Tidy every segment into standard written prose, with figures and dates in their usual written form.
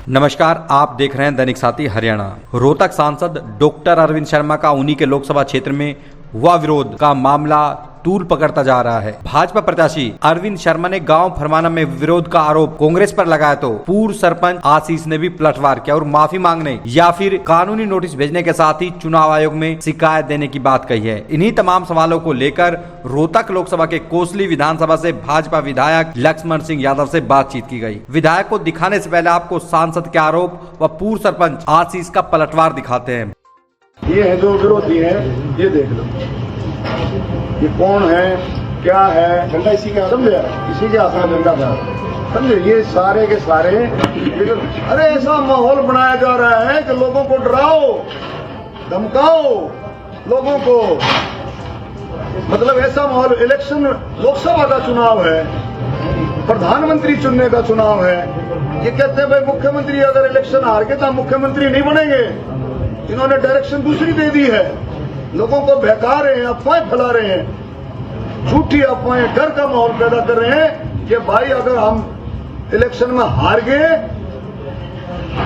नमस्कार, आप देख रहे हैं दैनिक साथी हरियाणा। रोहतक सांसद डॉक्टर अरविंद शर्मा का उन्हीं के लोकसभा क्षेत्र में हुआ विरोध का मामला तूल पकड़ता जा रहा है। भाजपा प्रत्याशी अरविंद शर्मा ने गांव फरमाना में विरोध का आरोप कांग्रेस पर लगाया तो पूर्व सरपंच आशीष ने भी पलटवार किया और माफी मांगने या फिर कानूनी नोटिस भेजने के साथ ही चुनाव आयोग में शिकायत देने की बात कही है। इन्हीं तमाम सवालों को लेकर रोहतक लोकसभा के कोसली विधानसभा से भाजपा विधायक लक्ष्मण सिंह यादव से बातचीत की गई। विधायक को दिखाने से पहले आपको सांसद के आरोप व पूर्व सरपंच आशीष का पलटवार दिखाते हैं। ये है जो विरोधी है, ये देख लो, ये कौन है, क्या है, झंडा इसी के समझे, इसी के हाथ में झंडा था, समझे। ये सारे के सारे अरे ऐसा माहौल बनाया जा रहा है कि लोगों को डराओ, धमकाओ लोगों को, मतलब ऐसा माहौल। इलेक्शन लोकसभा का चुनाव है, प्रधानमंत्री चुनने का चुनाव है। ये कहते हैं भाई मुख्यमंत्री अगर इलेक्शन हार गए तो मुख्यमंत्री नहीं बनेंगे। इन्होंने डायरेक्शन दूसरी दे दी है, लोगों को बहका रहे हैं, अफवाहें फैला रहे हैं, झूठी अफवाहें, डर का माहौल पैदा कर रहे हैं कि भाई अगर हम इलेक्शन में हार गए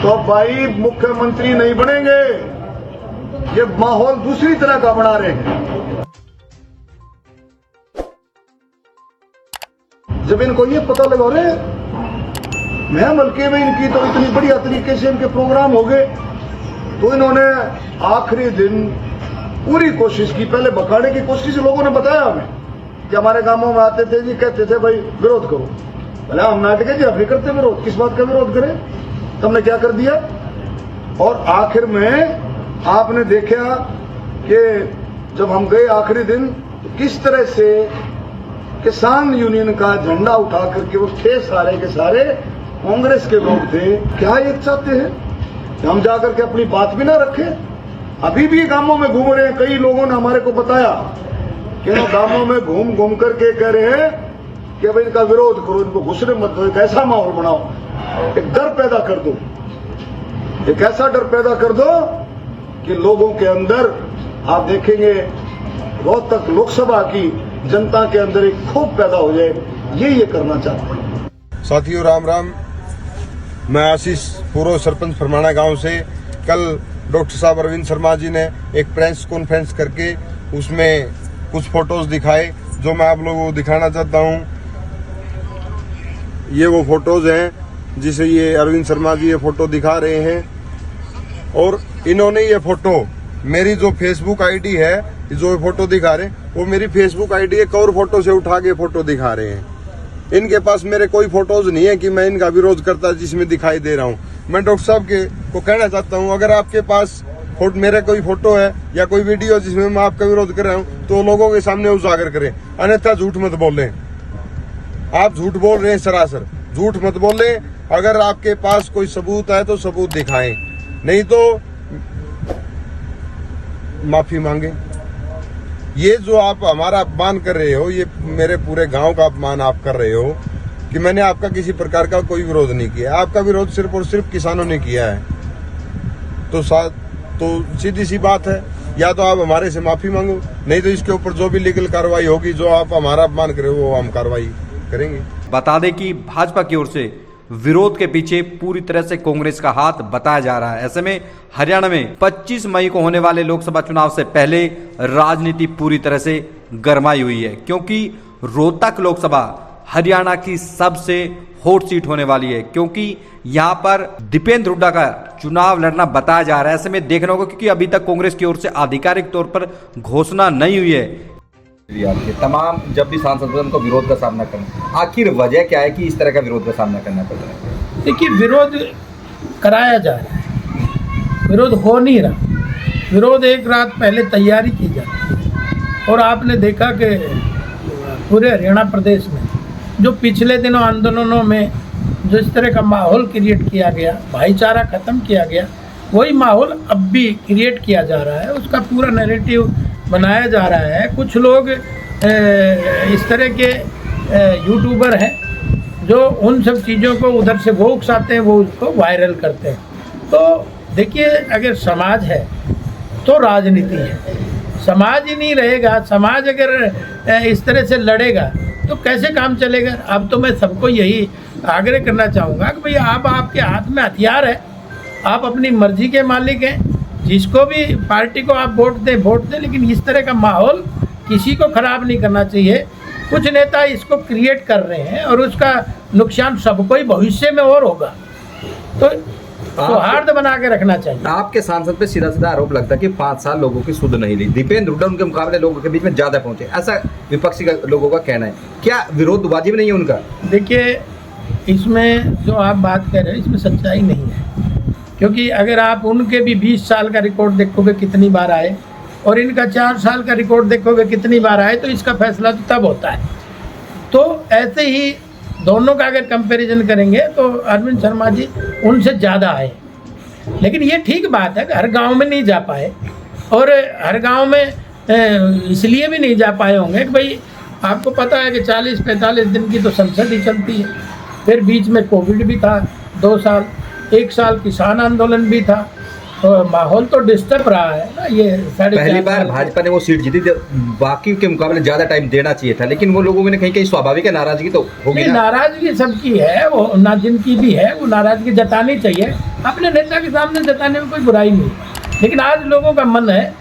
तो भाई मुख्यमंत्री नहीं बनेंगे। ये माहौल दूसरी तरह का बना रहे हैं। जब इनको ये पता लगा रहे मैं हल्के में इनकी तो इतनी बढ़िया तरीके से इनके प्रोग्राम हो गए, तो इन्होंने आखिरी दिन पूरी कोशिश की, पहले बकाने की कोशिश। लोगों ने बताया हमें कि हमारे गांवों में आते थे जी, कहते थे भाई विरोध करो। भले हम नाटक जी, अभी करते विरोध, किस बात का विरोध करें, तुमने क्या कर दिया। और आखिर में आपने देखा कि जब हम गए आखिरी दिन, तो किस तरह से किसान यूनियन का झंडा उठा करके वो थे सारे के सारे कांग्रेस के लोग थे। क्या ये चाहते हैं हम जाकर के अपनी बात भी ना रखें। अभी भी गांवों में घूम रहे हैं। कई लोगों ने हमारे को बताया कि वो गांवों में घूम घूम करके कह रहे हैं कि भाई इनका विरोध करो, इनको घुसने मत दो, एक ऐसा माहौल बनाओ, एक डर पैदा कर दो, एक ऐसा डर पैदा कर दो कि लोगों के अंदर आप देखेंगे रोहतक लोकसभा की जनता के अंदर एक क्षोभ पैदा हो जाए। ये करना चाहते हैं। साथियों राम राम, मैं आशीष पूर्व सरपंच फरमाना गांव से। कल डॉक्टर साहब अरविंद शर्मा जी ने एक प्रेस कॉन्फ्रेंस करके उसमें कुछ फोटोज दिखाए जो मैं आप लोगों को दिखाना चाहता हूं। ये वो फोटोज हैं जिसे ये अरविंद शर्मा जी ये फोटो दिखा रहे हैं, और इन्होंने ये फोटो मेरी जो फेसबुक आईडी है, जो फोटो दिखा रहे हैं वो मेरी फेसबुक आईडी एक और फोटो से उठा के फोटो दिखा रहे हैं। इनके पास मेरे कोई फोटोज नहीं है कि मैं इनका विरोध करता जिसमें दिखाई दे रहा हूं। मैं डॉक्टर साहब को कहना चाहता हूं, अगर आपके पास मेरा कोई फोटो है या कोई वीडियो जिसमें मैं आपका विरोध कर रहा हूं तो लोगों के सामने उजागर करें, अन्यथा झूठ मत बोलें। आप झूठ बोल रहे हैं, सरासर झूठ मत बोलें। अगर आपके पास कोई सबूत है तो सबूत दिखाएं, नहीं तो माफी मांगे। ये जो आप हमारा अपमान कर रहे हो, ये मेरे पूरे गांव का अपमान आप कर रहे हो कि मैंने आपका किसी प्रकार का कोई विरोध नहीं किया। आपका विरोध सिर्फ और सिर्फ किसानों ने किया है। तो सीधी सी बात है, या तो आप हमारे से माफी मांगो, नहीं तो इसके ऊपर जो भी लीगल कार्रवाई होगी, जो आप हमारा अपमान करे वो हम कार्रवाई करेंगे। बता दें कि भाजपा की ओर से विरोध के पीछे पूरी तरह से कांग्रेस का हाथ बताया जा रहा है। ऐसे में हरियाणा में 25 मई को होने वाले लोकसभा चुनाव से पहले राजनीति पूरी तरह से गरमाई हुई है, क्योंकि रोहतक लोकसभा हरियाणा की सबसे हॉट सीट होने वाली है, क्योंकि यहाँ पर दीपेंद्र हुड्डा का चुनाव लड़ना बताया जा रहा है। ऐसे में देखना होगा, क्योंकि अभी तक कांग्रेस की ओर से आधिकारिक तौर पर घोषणा नहीं हुई है। तमाम जब भी सांसद उनको विरोध का सामना करना, आखिर वजह क्या है कि इस तरह का विरोध का सामना करना पड़ रहा है? देखिए, विरोध कराया जा रहा है, विरोध हो नहीं रहा। विरोध एक रात पहले तैयारी की जाती है, और आपने देखा कि पूरे हरियाणा प्रदेश में जो पिछले दिनों आंदोलनों में जिस तरह का माहौल क्रिएट किया गया, भाईचारा ख़त्म किया गया, वही माहौल अब भी क्रिएट किया जा रहा है। उसका पूरा नैरेटिव बनाया जा रहा है। कुछ लोग इस तरह के यूट्यूबर हैं जो उन सब चीज़ों को उधर से वो उकसाते हैं, वो उसको वायरल करते हैं। तो देखिए, अगर समाज है तो राजनीति है। समाज ही नहीं रहेगा, समाज अगर इस तरह से लड़ेगा तो कैसे काम चलेगा। अब तो मैं सबको यही आग्रह करना चाहूँगा कि भाई आप आपके हाथ में हथियार है, आप अपनी मर्जी के मालिक हैं, जिसको भी पार्टी को आप वोट दें, लेकिन इस तरह का माहौल किसी को ख़राब नहीं करना चाहिए। कुछ नेता इसको क्रिएट कर रहे हैं और उसका नुकसान सबको ही भविष्य में और होगा, तो सौहार्द बना के रखना चाहिए। आपके सांसद पे सीधा सीधा आरोप लगता है कि 5 साल लोगों की सुध नहीं ली, दीपेंद्र हुड्डा उनके मुकाबले लोगों के बीच में ज्यादा पहुंचे, ऐसा विपक्षी लोगों का कहना है। क्या विरोध वाजिब नहीं है उनका? देखिए, इसमें जो आप बात कर रहे हैं इसमें सच्चाई नहीं है, क्योंकि अगर आप उनके भी 20 साल का रिकॉर्ड देखोगे कितनी बार आए और इनका 4 साल का रिकॉर्ड देखोगे कितनी बार आए, तो इसका फैसला तो तब होता है। तो ऐसे ही दोनों का अगर कंपैरिजन करेंगे तो अरविंद शर्मा जी उनसे ज़्यादा आए, लेकिन ये ठीक बात है कि हर गांव में नहीं जा पाए, और हर गांव में इसलिए भी नहीं जा पाए होंगे कि भाई आपको पता है कि 40-45 दिन की तो संसद ही चलती है, फिर बीच में कोविड भी था 2 साल, 1 साल किसान आंदोलन भी था, तो माहौल तो डिस्टर्ब रहा है ना। ये पहली बार भाजपा ने वो सीट जीती, बाकी के मुकाबले ज्यादा टाइम देना चाहिए था, लेकिन वो लोगों में कहीं स्वाभाविक है नाराजगी तो होगी ना। नाराजगी सबकी है, वो ना जिनकी भी है वो नाराजगी जतानी चाहिए, अपने नेता के सामने जताने में कोई बुराई नहीं, लेकिन आज लोगों का मन है,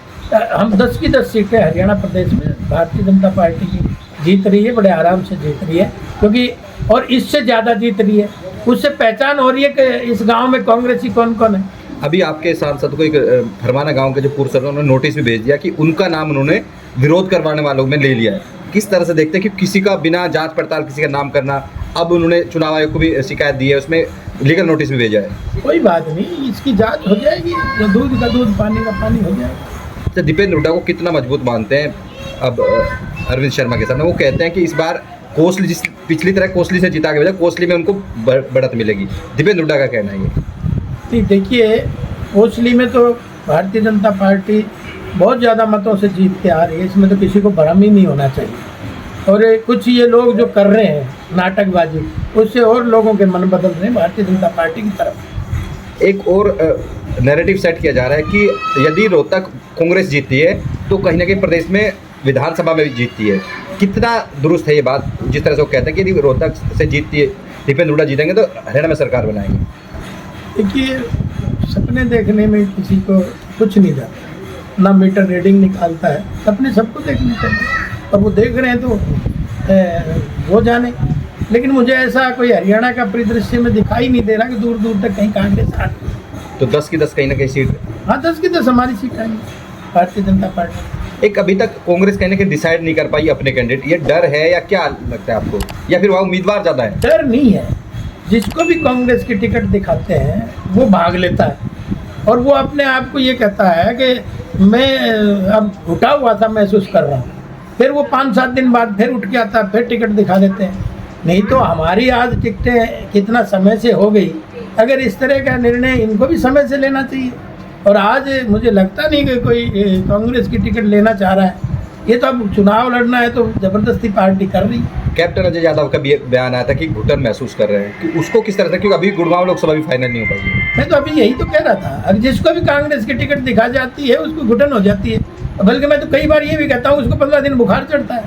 हम 10 की 10 सीटें हरियाणा प्रदेश में भारतीय जनता पार्टी की जीत रही है, बड़े आराम से जीत रही है, क्योंकि और इससे ज़्यादा जीत रही है, उससे पहचान हो रही है कि इस गांव में कांग्रेसी कौन कौन है। अभी आपके सांसद को एक फरमाना गांव के जो पूर्व सरपंच उन्होंने नोटिस भी भेज दिया कि उनका नाम उन्होंने विरोध करवाने वालों में ले लिया है। किस तरह से देखते हैं कि किसी का बिना जांच पड़ताल किसी का नाम करना, अब उन्होंने चुनाव आयोग को भी शिकायत दी है, उसमें लीगल नोटिस भी भेजा है। कोई बात नहीं, इसकी जांच हो जाएगी, जो दूध का दूध पानी का पानी हो जाएगा। तो दीपेंद्र हुड्डा को कितना मजबूत मानते हैं अब अरविंद शर्मा के सामने? वो कहते हैं कि इस बार कोसली, जिस पिछली तरह कोसली से जिता के वजह कोसली में उनको बढ़त मिलेगी, दीपेंद्र हुड्डा का कहना है ये। नहीं, देखिए, कोसली में तो भारतीय जनता पार्टी बहुत ज़्यादा मतों से जीत के आ रही है, इसमें तो किसी को भ्रम ही नहीं होना चाहिए। और कुछ ये लोग जो कर रहे हैं नाटकबाजी, उससे और लोगों के मन बदल रहे हैं भारतीय जनता पार्टी की तरफ। एक और नैरेटिव सेट किया जा रहा है कि यदि रोहतक कांग्रेस जीतती है तो कहीं ना कहीं प्रदेश में विधानसभा में भी जीतती है। कितना दुरुस्त है ये बात, जिस तरह से वो कहते हैं कि यदि रोहतक से जीतती है, दीपेंद्र हुड्डा जीतेंगे तो हरियाणा में सरकार बनाएंगे? देखिए, सपने देखने में किसी को कुछ नहीं जाता, ना मीटर रीडिंग निकालता है, सपने सबको देखने चाहिए, और वो देख रहे हैं तो वो जाने। लेकिन मुझे ऐसा कोई हरियाणा का परिदृश्य में दिखाई नहीं दे रहा कि दूर दूर तक कहीं कांग्रेस आ रही। तो 10 की 10 कहीं ना कहीं सीट, हाँ 10 की 10 हमारी सीट आएंगी भारतीय जनता पार्टी। एक अभी तक कांग्रेस कहने के डिसाइड नहीं कर पाई अपने कैंडिडेट, ये डर है या क्या लगता है आपको, या फिर वहाँ उम्मीदवार ज़्यादा है? डर नहीं है, जिसको भी कांग्रेस की टिकट दिखाते हैं वो भाग लेता है, और वो अपने आप को ये कहता है कि मैं अब घुटा हुआ था महसूस कर रहा हूँ, फिर वो 5-7 दिन बाद फिर उठ के आता है, फिर टिकट दिखा देते हैं। नहीं तो हमारी आज टिकटें कितना समय से हो गई, अगर इस तरह का निर्णय इनको भी समय से लेना चाहिए, और आज मुझे लगता नहीं कि कोई कांग्रेस की टिकट लेना चाह रहा है। ये तो अब चुनाव लड़ना है तो ज़बरदस्ती पार्टी कर रही है। कैप्टन अजय यादव का बयान आया था कि घुटन महसूस कर रहे हैं, कि उसको किस तरह से, क्योंकि अभी गुड़गांव लोकसभा भी फाइनल नहीं हो पाई। मैं तो अभी यही तो कह रहा था, अगर जिसको भी कांग्रेस की टिकट दिखा जाती है उसको घुटन हो जाती है, बल्कि मैं तो कई बार ये भी कहता हूँ उसको 15 दिन बुखार चढ़ता है।